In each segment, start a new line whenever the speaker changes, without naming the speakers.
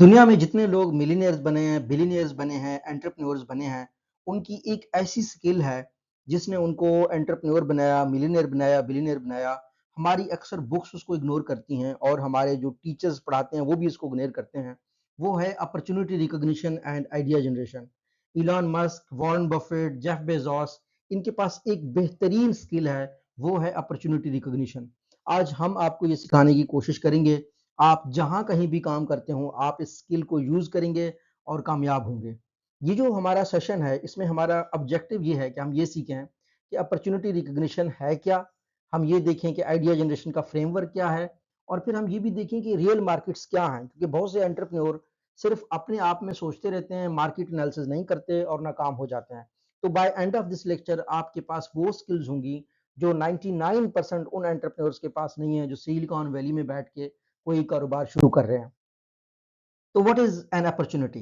दुनिया में जितने लोग मिलियनियर्स बने हैं, बिलियनियर्स बने हैं, एंटरप्रेन्योर्स बने हैं, उनकी एक ऐसी स्किल है जिसने उनको एंटरप्रेन्योर बनाया, मिलियनियर बनाया, बिलियनियर बनाया। हमारी अक्सर बुक्स उसको इग्नोर करती हैं और हमारे जो टीचर्स पढ़ाते हैं वो भी इसको इग्नोर करते हैं। वो है opportunity recognition and idea generation. Elon Musk, Warren Buffett, Jeff Bezos, इनके पास एक बेहतरीन स्किल है, वो है अपॉर्चुनिटी रिकॉग्निशन। आज हम आपको ये सिखाने की कोशिश करेंगे। आप जहाँ कहीं भी काम करते हो, आप इस स्किल को यूज़ करेंगे और कामयाब होंगे। ये जो हमारा सेशन है, इसमें हमारा ऑब्जेक्टिव ये है कि हम ये सीखें कि अपॉर्च्युनिटी रिकॉग्निशन है क्या? हम ये देखें कि आइडिया जनरेशन का फ्रेमवर्क क्या है? और फिर हम ये भी देखें कि रियल मार्केट्स क्या हैं? क्योंकि बहुत से एंटरप्रेन्योर सिर्फ अपने आप में सोचते रहते हैं, मार्केट एनालिसिस नहीं करते और नाकाम हो जाते हैं। तो by end of this lecture आपके पास वो स्किल्स होंगी जो 99% उन एंटरप्रेन्योर्स के पास नहीं है, जो सिलिकॉन वैली में बैठ के कोई कारोबार शुरू कर रहे हैं। तो what is an opportunity?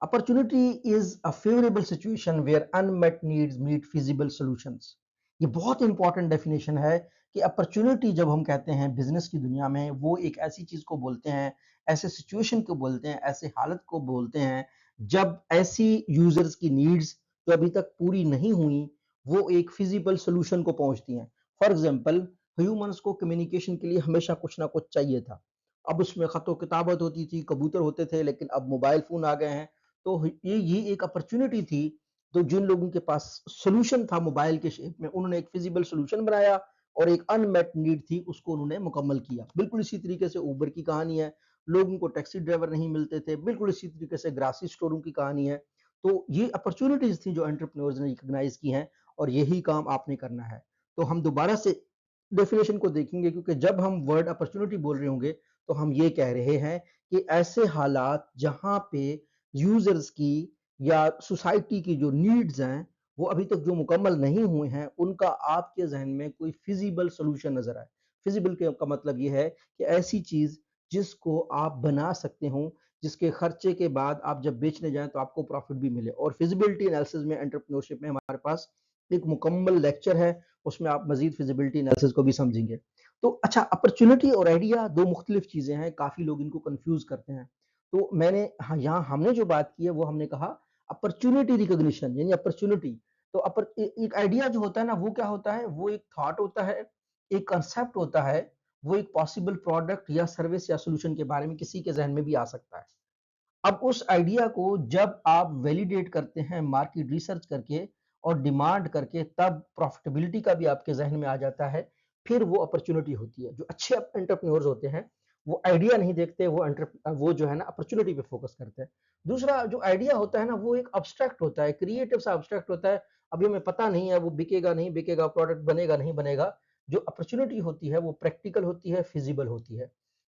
Opportunity is a favourable situation where unmet needs meet feasible solutions. ये बहुत इंपॉर्टेंट डेफिनेशन है कि अपॉर्चुनिटी जब हम कहते हैं बिजनेस की दुनिया में, वो एक ऐसी चीज को बोलते हैं, ऐसे सिचुएशन को बोलते हैं, ऐसे हालत को बोलते हैं जब ऐसी यूजर्स की नीड्स जो अभी तक पूरी नहीं हुई, वो एक फिजिबल सोल्यूशन को पहुंचती हैं। फॉर एग्जाम्पल, ह्यूमंस को कम्युनिकेशन के लिए हमेशा कुछ ना कुछ चाहिए था। अब उसमें खतो किताबत होती थी, कबूतर होते थे, लेकिन अब मोबाइल फोन आ गए हैं। तो ये एक अपॉर्चुनिटी थी। तो जिन लोगों के पास सोल्यूशन था मोबाइल के शेप में, उन्होंने एक फिजिबल सोल्यूशन बनाया और एक अनमेट नीड थी उसको उन्होंने मुकम्मल किया। बिल्कुल इसी तरीके से उबर की कहानी है, लोगों को टैक्सी ड्राइवर नहीं मिलते थे। बिल्कुल इसी तरीके से ग्रासी स्टोरों की कहानी है। तो ये अपॉर्चुनिटीज थी जो एंटरप्रेन्योर्स ने रिकॉग्नाइज की हैं और यही काम आपने करना है। तो हम दोबारा से डेफिनेशन को देखेंगे, क्योंकि जब हम वर्ड अपॉर्चुनिटी बोल रहे होंगे तो हम ये कह रहे हैं कि ऐसे हालात जहां पे यूजर्स की या सोसाइटी की जो नीड्स हैं वो अभी तक जो मुकम्मल नहीं हुए हैं, उनका आपके जहन में कोई फिजिबल सोल्यूशन नजर आए। फिजिबल का मतलब ये है कि ऐसी चीज जिसको आप बना सकते हो, जिसके खर्चे के बाद आप जब बेचने जाएं तो आपको प्रॉफिट भी मिले। और फिजिबिलिटी एनालिसिस में, एंटरप्रेन्योरशिप में हमारे पास एक मुकम्मल लेक्चर है, उसमें आप मजीद फिजिबिलिटी एनालिसिस को भी समझेंगे। तो अच्छा, अपॉर्चुनिटी और आइडिया दो मुख्तलिफ चीजें हैं, काफी लोग इनको कंफ्यूज करते हैं। तो मैंने, हाँ, यहाँ हमने जो बात की है वो हमने कहा अपॉर्चुनिटी रिकॉग्निशन, यानी अपॉर्चुनिटी। तो एक आइडिया जो होता है ना, वो क्या होता है? वो एक थॉट होता है, एक कंसेप्ट होता है, वो एक पॉसिबल प्रोडक्ट या सर्विस या सोल्यूशन के बारे में किसी के जहन में भी आ सकता है। अब उस आइडिया को जब आप वैलिडेट करते हैं मार्केट रिसर्च करके और डिमांड करके, तब प्रॉफिटेबिलिटी का भी आपके जहन में आ जाता है। फिर वो अपॉर्चुनिटी होती है। जो अच्छे एंटरप्रेन्योर्स होते हैं वो आइडिया नहीं देखते, वो जो है ना अपॉर्चुनिटी पे फोकस करते हैं। दूसरा जो आइडिया होता है ना, वो एक अब्स्ट्रैक्ट होता है, क्रिएटिव सा अब्स्ट्रैक्ट होता है। अभी हमें पता नहीं है वो बिकेगा नहीं बिकेगा, प्रोडक्ट बनेगा नहीं बनेगा। जो अपॉर्चुनिटी होती है वो प्रैक्टिकल होती है, फिजिबल होती है।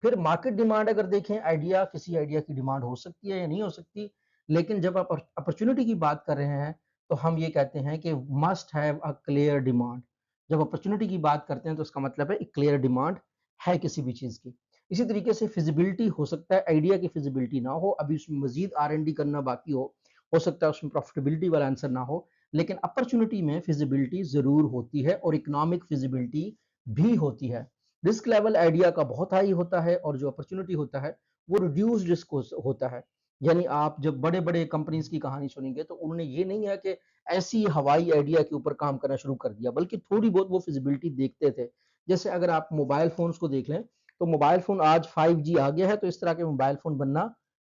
फिर मार्केट डिमांड अगर देखें, आइडिया, किसी आइडिया की डिमांड हो सकती है या नहीं हो सकती। लेकिन जब आप अपॉर्चुनिटी की बात कर रहे हैं तो हम ये कहते हैं कि must have a clear demand. जब अपॉर्चुनिटी की बात करते हैं तो उसका मतलब है एक क्लियर डिमांड है किसी भी चीज की। इसी तरीके से फिजिबिलिटी हो सकता है आइडिया की फिजिबिलिटी ना हो, अभी उसमें मजीद R&D करना बाकी हो सकता है उसमें प्रॉफिटेबिलिटी वाला आंसर ना हो। लेकिन अपॉर्चुनिटी में फिजिबिलिटी जरूर होती है और इकोनॉमिक फिजिबिलिटी भी होती है। रिस्क लेवल आइडिया का बहुत हाई होता है और जो अपॉर्चुनिटी होता है वो रिड्यूस्ड रिस्क होता है। यानी आप जब बड़े बड़े कंपनीज की कहानी सुनेंगे तो उन्होंने ये नहीं है कि ऐसी हवाई आइडिया के ऊपर काम करना शुरू कर दिया, बल्कि थोड़ी बहुत वो फिजिबिलिटी देखते थे। जैसे अगर आप मोबाइल फोन्स को देख लें, तो मोबाइल फोन आज 5G आ गया है तो इस तरह के मोबाइल फोन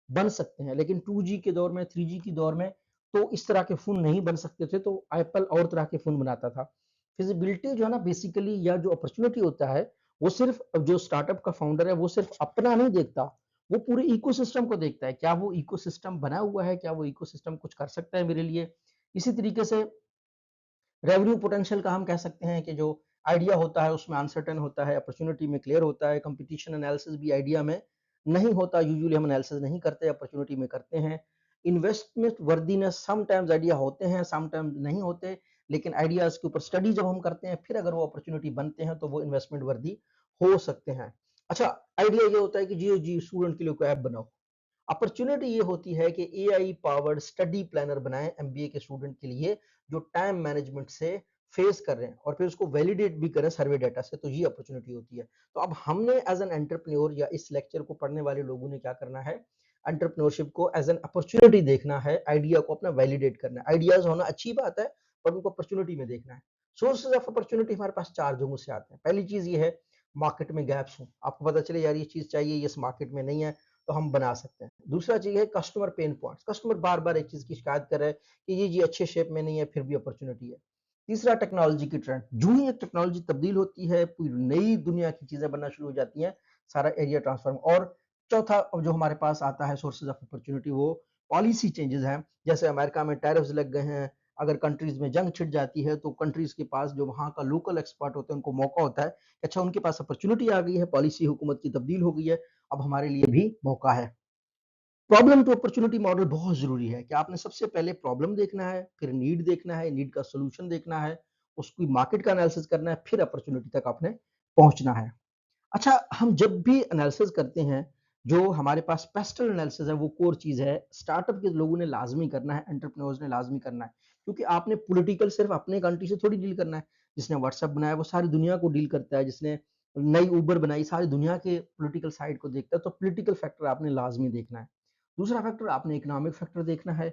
बन सकते हैं। लेकिन 2G के दौर में, 3G की दौर में तो इस तरह के फोन नहीं बन सकते थे, तो एप्पल और तरह के फोन बनाता था। फिजिबिलिटी जो है ना बेसिकली, या जो अपॉर्चुनिटी होता है, वो सिर्फ जो स्टार्टअप का फाउंडर है वो सिर्फ अपना नहीं देखता, वो पूरे इकोसिस्टम को देखता है। क्या वो इकोसिस्टम बना हुआ है? क्या वो इकोसिस्टम कुछ कर सकता है मेरे लिए? इसी तरीके से रेवेन्यू पोटेंशियल का हम कह सकते हैं कि जो आइडिया होता है उसमें अनसर्टेन होता है, अपॉर्चुनिटी में क्लियर होता है। कंपटीशन एनालिसिस भी आइडिया में नहीं होता, यूजुअली हम एनालिसिस नहीं करते, अपॉर्चुनिटी में करते हैं। इन्वेस्टमेंट वर्दीनेस, समटाइम्स आइडिया होते हैं, समटाइम्स नहीं होते। लेकिन आइडियाज के ऊपर स्टडी जब हम करते हैं, फिर अगर वो अपॉर्चुनिटी बनते हैं तो वो इन्वेस्टमेंट वर्दी हो सकते हैं। अच्छा, आइडिया ये होता है कि जी जी स्टूडेंट के लिए कोई ऐप बनाओ। अपॉर्चुनिटी ये होती है कि एआई पावर्ड स्टडी प्लानर बनाएं एमबीए के स्टूडेंट के लिए, जो टाइम मैनेजमेंट से फेस कर रहे हैं और फिर उसको वैलिडेट भी करें सर्वे डाटा से। तो ये अपॉर्चुनिटी होती है। तो अब हमने एज एन एंटरप्रेन्योर या इस लेक्चर को पढ़ने वाले लोगों ने क्या करना है, एंटरप्रेन्योरशिप को एज एन अपॉर्चुनिटी देखना है, आइडिया को अपना वैलिडेट करना है। आइडियाज होना अच्छी बात है, पर उनको अपॉर्चुनिटी में देखना है। सोर्सेज ऑफ अपॉर्चुनिटी हमारे पास 4 जगहों से आते हैं। पहली चीज ये है, मार्केट में गैप्स हो, आपको पता चले यार ये चीज चाहिए, ये इस मार्केट में नहीं है, तो हम बना सकते हैं। दूसरा चीज है कस्टमर पेन पॉइंट्स, कस्टमर बार बार एक चीज की शिकायत कर रहे हैं कि ये जी अच्छे शेप में नहीं है, फिर भी अपॉर्चुनिटी है। तीसरा टेक्नोलॉजी की ट्रेंड, जो ही एक टेक्नोलॉजी तब्दील होती है, पूरी नई दुनिया की चीजें बनना शुरू हो जाती हैं, सारा एरिया ट्रांसफॉर्म। और चौथा अब जो हमारे पास आता है सोर्सेज ऑफ अपॉर्चुनिटी, वो पॉलिसी चेंजेस हैं। जैसे अमेरिका में टैरिफ्स लग गए हैं, अगर कंट्रीज में जंग छिड़ जाती है तो कंट्रीज के पास जो वहाँ का लोकल एक्सपर्ट होते हैं उनको मौका होता है, अच्छा उनके पास अपॉर्चुनिटी आ गई है, पॉलिसी हुकूमत की तब्दील हो गई है, अब हमारे लिए भी मौका है। प्रॉब्लम टू अपॉर्चुनिटी मॉडल बहुत जरूरी है कि आपने सबसे पहले प्रॉब्लम देखना है, फिर नीड देखना है, नीड का सोल्यूशन देखना है, उसकी मार्केट का एनालिसिस करना है, फिर अपॉर्चुनिटी तक आपने पहुंचना है। अच्छा, हम जब भी एनालिसिस करते हैं, जो हमारे पास पेस्टल एनालिसिस है, वो कोर चीज है, स्टार्टअप के लोगों ने लाजमी करना है, एंटरप्रेन्योर्स ने लाजमी करना है, क्योंकि आपने पॉलिटिकल सिर्फ अपने कंट्री से थोड़ी डील करना है। जिसने व्हाट्सएप बनाया वो सारी दुनिया को डील करता है, जिसने नई उबर बनाई सारी दुनिया के पॉलिटिकल साइड को देखता है, तो पॉलिटिकल फैक्टर आपने लाजमी देखना है। दूसरा फैक्टर आपने इकोनॉमिक फैक्टर देखना है।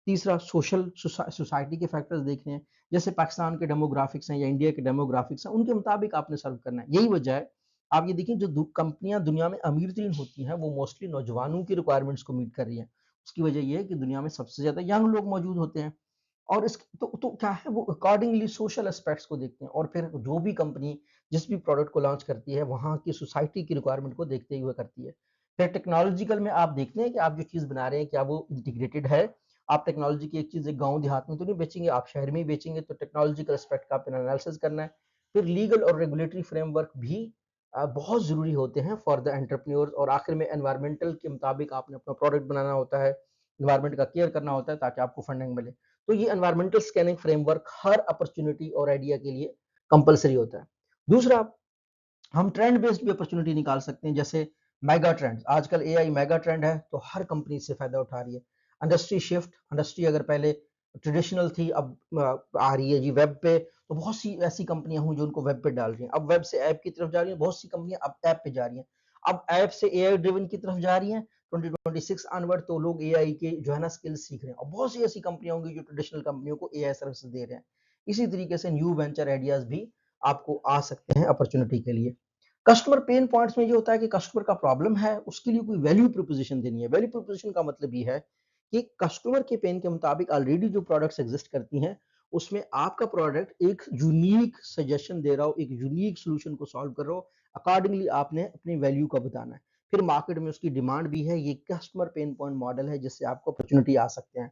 तीसरा सोशल सोसाइटी के फैक्टर्स देखने हैं, जैसे पाकिस्तान के डेमोग्राफिक्स हैं या इंडिया के डेमोग्राफिक्स हैं, उनके मुताबिक आपने सर्व करना है। यही वजह है, आप ये देखिए, जो कंपनियां दुनिया में अमीर तरीन होती हैं वो मोस्टली नौजवानों की रिक्वायरमेंट्स को मीट कर रही हैं। उसकी वजह ये है कि दुनिया में सबसे ज्यादा यंग लोग मौजूद होते हैं। और इस तो क्या है, वो अकॉर्डिंगली सोशल एस्पेक्ट्स को देखते हैं, और फिर जो भी कंपनी जिस भी प्रोडक्ट को लॉन्च करती है वहाँ की सोसाइटी की रिक्वायरमेंट को देखते हुए करती है। फिर टेक्नोलॉजिकल में आप देखते हैं कि आप जो चीज़ बना रहे हैं क्या वो इंटीग्रेटेड है। आप टेक्नोलॉजी की एक चीज़ एक गाँव देहात में तो नहीं बेचेंगे, आप शहर में ही बेचेंगे, तो टेक्नोलॉजिकल एस्पेक्ट का आपको एनालिसिस करना है। फिर लीगल और रेगुलेटरी फ्रेमवर्क भी बहुत ज़रूरी होते हैं फॉर द एंटरप्रेन्योर्स। और आखिर में एनवायरमेंटल के मुताबिक आपने अपना प्रोडक्ट बनाना होता है, एनवायरमेंट का केयर करना होता है ताकि आपको फंडिंग मिले। तो ये एनवायरमेंटल स्कैनिंग फ्रेमवर्क हर अपॉर्चुनिटी और आइडिया के लिए कंपलसरी होता है। दूसरा, हम ट्रेंड बेस्ड भी अपॉर्चुनिटी निकाल सकते हैं, जैसे मेगा ट्रेंड्स। आजकल एआई मेगा ट्रेंड है, तो हर कंपनी इससे फायदा उठा रही है। इंडस्ट्री शिफ्ट, इंडस्ट्री अगर पहले ट्रेडिशनल थी, अब आ रही है जी वेब पे, तो बहुत सी ऐसी कंपनियां हुई जो उनको वेब पे डाल रही हैं। अब वेब से ऐप की तरफ जा रही हैं, बहुत सी कंपनियां अब ऐप पे जा रही हैं। अब ऐप से एआई ड्रिवन की तरफ जा रही हैं। 2026 ऑनवर्ड तो लोग एआई के जो है ना स्किल्स सीख रहे हैं, और बहुत सी ऐसी कंपनियां होंगी जो ट्रेडिशनल कंपनियों को एआई सर्विस दे रहे हैं। इसी तरीके से न्यू वेंचर आइडियाज भी आपको आ सकते हैं अपॉर्चुनिटी के लिए। कस्टमर पेन पॉइंट्स में ये होता है कि कस्टमर का प्रॉब्लम है, उसके लिए कोई वैल्यू प्रोपोजिशन देनी है। वैल्यू प्रोपोजिशन का मतलब ये है कि कस्टमर के पेन के मुताबिक ऑलरेडी जो प्रोडक्ट्स एग्जिस्ट करती हैं, उसमें आपका प्रोडक्ट एक यूनिक सजेशन दे रहा हो, एक यूनिक सोल्यूशन को सॉल्व कर रहा हो, अकॉर्डिंगली आपने अपनी वैल्यू का बताना है। फिर मार्केट में उसकी डिमांड भी है, ये कस्टमर पेन पॉइंट मॉडल है जिससे आपको अपॉर्चुनिटी आ सकते हैं।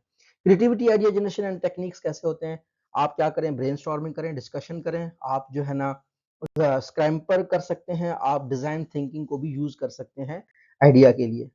Creativity, idea generation and techniques कैसे होते हैं, आप क्या करें, ब्रेनस्टॉर्मिंग करें, डिस्कशन करें, आप जो है ना स्क्रैम्पर कर सकते हैं, आप डिजाइन थिंकिंग को भी यूज कर सकते हैं आइडिया के लिए।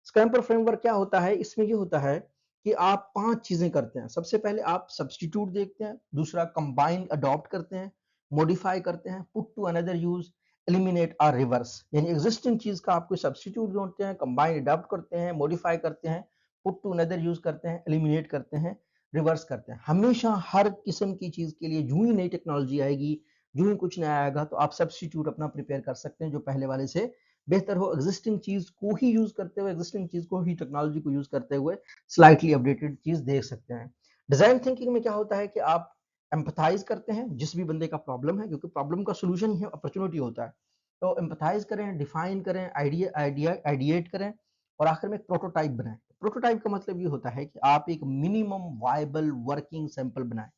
स्क्रैम्पर फ्रेमवर्क क्या होता है, इसमें ये होता है कि आप 5 चीजें करते हैं। सबसे पहले आप सब्स्टिट्यूट देखते हैं, दूसरा कंबाइन अडॉप्ट करते हैं, मॉडिफाई करते हैं, put to another use, eliminate और रिवर्स। यानी एग्जिस्टिंग चीज का आप कोई सब्स्टिट्यूट जोड़ते हैं, कंबाइन अडॉप्ट करते हैं, मॉडिफाई करते हैं, पुट टू अनदर यूज करते हैं, एलिमिनेट करते हैं, रिवर्स करते हैं। हमेशा हर किस्म की चीज के लिए जो ही नई टेक्नोलॉजी आएगी, जो ही कुछ नया आएगा, तो आप सब्स्टिट्यूट अपना प्रिपेयर कर सकते हैं जो पहले वाले से बेहतर हो। एग्जिस्टिंग चीज को ही यूज करते हुए, एग्जिस्टिंग चीज को ही, टेक्नोलॉजी को यूज करते हुए स्लाइटली अपडेटेड चीज देख सकते हैं। डिजाइन थिंकिंग में क्या होता है कि आप एम्पथाइज करते हैं जिस भी बंदे का प्रॉब्लम है, क्योंकि प्रॉब्लम का सोल्यूशन ही अपॉर्चुनिटी होता है। तो एम्पथाइज करें, डिफाइन करें, आइडिया आइडिया आइडिएट करें, और आखिर में एक प्रोटोटाइप बनाएं। प्रोटोटाइप का मतलब ये होता है कि आप एक मिनिमम वायबल वर्किंग सैंपल बनाएं।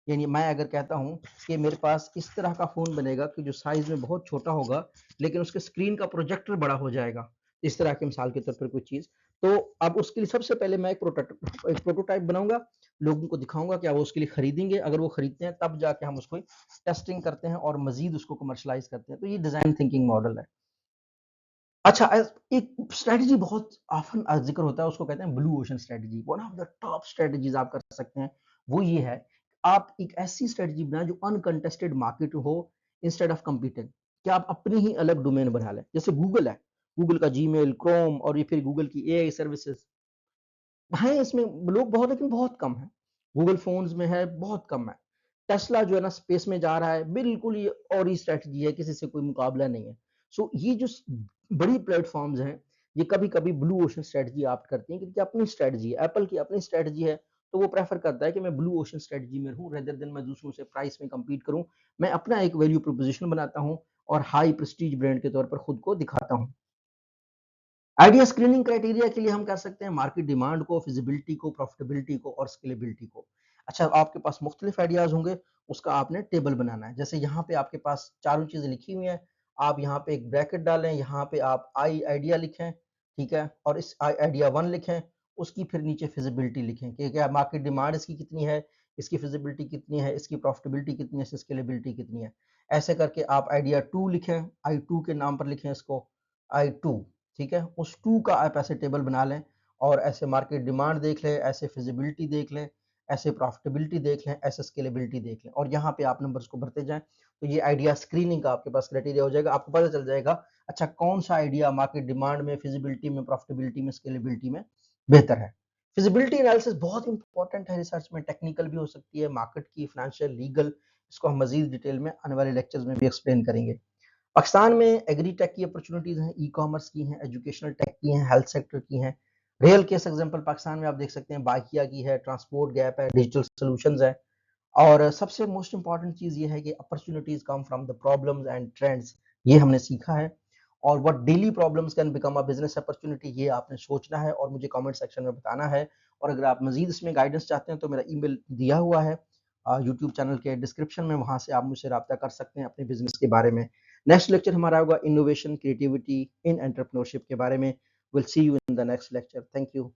यानी मैं अगर कहता हूँ कि मेरे पास इस तरह का फ़ोन बनेगा कि जो साइज़ में बहुत छोटा होगा, लेकिन उसके स्क्रीन का प्रोजेक्टर बड़ा हो जाएगा, इस तरह की मिसाल के तौर पर कोई चीज़, तो अब उसके लिए सबसे पहले मैं एक प्रोटोटाइप बनाऊँगा, लोगों को दिखाऊँगा, क्या वो उसके लिए खरीदेंगे? अगर वो खरीदते हैं तब जाके हम उसको टेस्टिंग करते हैं और मज़ीद उसको कमर्शियलाइज़ करते हैं। तो ये डिज़ाइन थिंकिंग मॉडल है। अच्छा, एक स्ट्रैटेजी बहुत ऑफन ज़िक्र होता है, उसको कहते हैं blue ocean strategy. One of the top strategies आप कर सकते हैं, वो ये है, आप एक ऐसी स्ट्रैटेजी बनाएँ जो अनकंटेस्टेड मार्केट हो इंस्टेड ऑफ कम्पीटिंग, कि आप अपनी ही अलग डोमेन बना लें। जैसे गूगल है, गूगल का जीमेल, क्रोम और ये फिर गूगल की एआई सर्विसेज़ हैं, इसमें लोग बहुत, लेकिन बहुत कम हैं। गूगल फ़ोन्स में है, बहुत कम है। टेस्ला जो है ना स्पेस में जा रहा है, बिल्कुल ये और ही स्ट्रैटेजी है, किसी से कोई मुकाबला नहीं है। सो ये जो बड़ी प्लेटफॉर्म्स हैं, ये कभी-कभी ब्लू ओशन स्ट्रैटेजी ऑप्ट करती हैं क्योंकि अपनी स्ट्रैटेजी है, एप्पल की अपनी स्ट्रैटेजी है, तो वो प्रेफ़र करता है कि मैं ब्लू ओशन स्ट्रैटेजी में रहूँ रेदर देन मैं दूसरों से प्राइस में कम्पीट करूँ। मैं अपना एक वैल्यू प्रोपोज़िशन बनाता हूँ और हाई प्रेस्टीज ब्रांड के तौर पर खुद को दिखाता हूँ। आइडिया स्क्रीनिंग क्राइटेरिया के लिए हम कर सकते हैं मार्केट डिमांड को, फिजिबिलिटी को, प्रॉफिटेबिलिटी को और स्केलेबिलिटी को। अच्छा, आपके पास मुख्तलिफ आइडियाज़ होंगे, उसका आपने टेबल बनाना है। जैसे यहाँ पे आपके पास चारों चीज़ें लिखी हुई हैं, आप यहाँ पे एक ब्रैकेट डालें, यहाँ पे आप आई आइडिया लिखें, ठीक है? और इस आइडिया 1 लिखें, उसकी फिर नीचे फिजिबिलिटी लिखें कि क्या मार्केट डिमांड इसकी कितनी है, इसकी फिजिबिलिटी कितनी है, इसकी प्रॉफिटेबिलिटी कितनी है, इसकी स्केलेबिलिटी कितनी है। ऐसे करके आप आइडिया 2 लिखें, आई 2 के नाम पर लिखें इसको, आई 2, ठीक है? उस 2 का आप ऐसे टेबल बना लें और ऐसे मार्केट डिमांड देख लें, ऐसे फिजिबिलिटी देख लें, ऐसे प्रॉफिटेबिलिटी देख लें, ऐसे स्केलेबिलिटी देख लें और यहाँ पे आप नंबर्स को भरते जाएँ, तो ये आइडिया स्क्रीनिंग का आपके पास क्राइटेरिया हो जाएगा। आपको पता चल जाएगा, अच्छा कौन-सा आइडिया मार्केट डिमांड में, फिजिबिलिटी में, प्रॉफिटेबिलिटी में, स्केलेबिलिटी में बेहतर है। फिजिबिलिटी एनालिसिस बहुत इंपॉर्टेंट है रिसर्च में, टेक्निकल भी हो सकती है, मार्केट की, फाइनेंशियल, लीगल, इसको हम मज़ीद डिटेल में आने वाले लेक्चर्स में भी एक्सप्लेन करेंगे। पाकिस्तान में एग्री टेक की अपॉर्चुनिटीज़ हैं, ई-कॉमर्स की हैं, एजुकेशनल टेक की हैं, हेल्थ सेक्टर की हैं। रियल केस एग्जांपल पाकिस्तान में आप देख सकते हैं बाकिया की है, ट्रांसपोर्ट गैप है, डिजिटल सॉल्यूशंस है और सबसे मोस्ट इम्पोर्टेंट चीज़ ये है कि opportunities come from the problems and trends, ये हमने सीखा है और what daily problems can become a business opportunity, ये आपने सोचना है और मुझे कमेंट सेक्शन में बताना है और अगर आप मज़ीद इसमें गाइडेंस चाहते हैं तो मेरा ईमेल दिया हुआ है यूट्यूब चैनल के डिस्क्रिप्शन में, वहाँ से आप मुझसे राब्ता कर सकते हैं अपने बिज़नेस के बारे में। नेक्स्ट लेक्चर हमारा होगा इनोवेशन क्रिएटिविटी इन एंटरप्रेन्योरशिप के बारे में। Will see you in the next lecture. Thank you.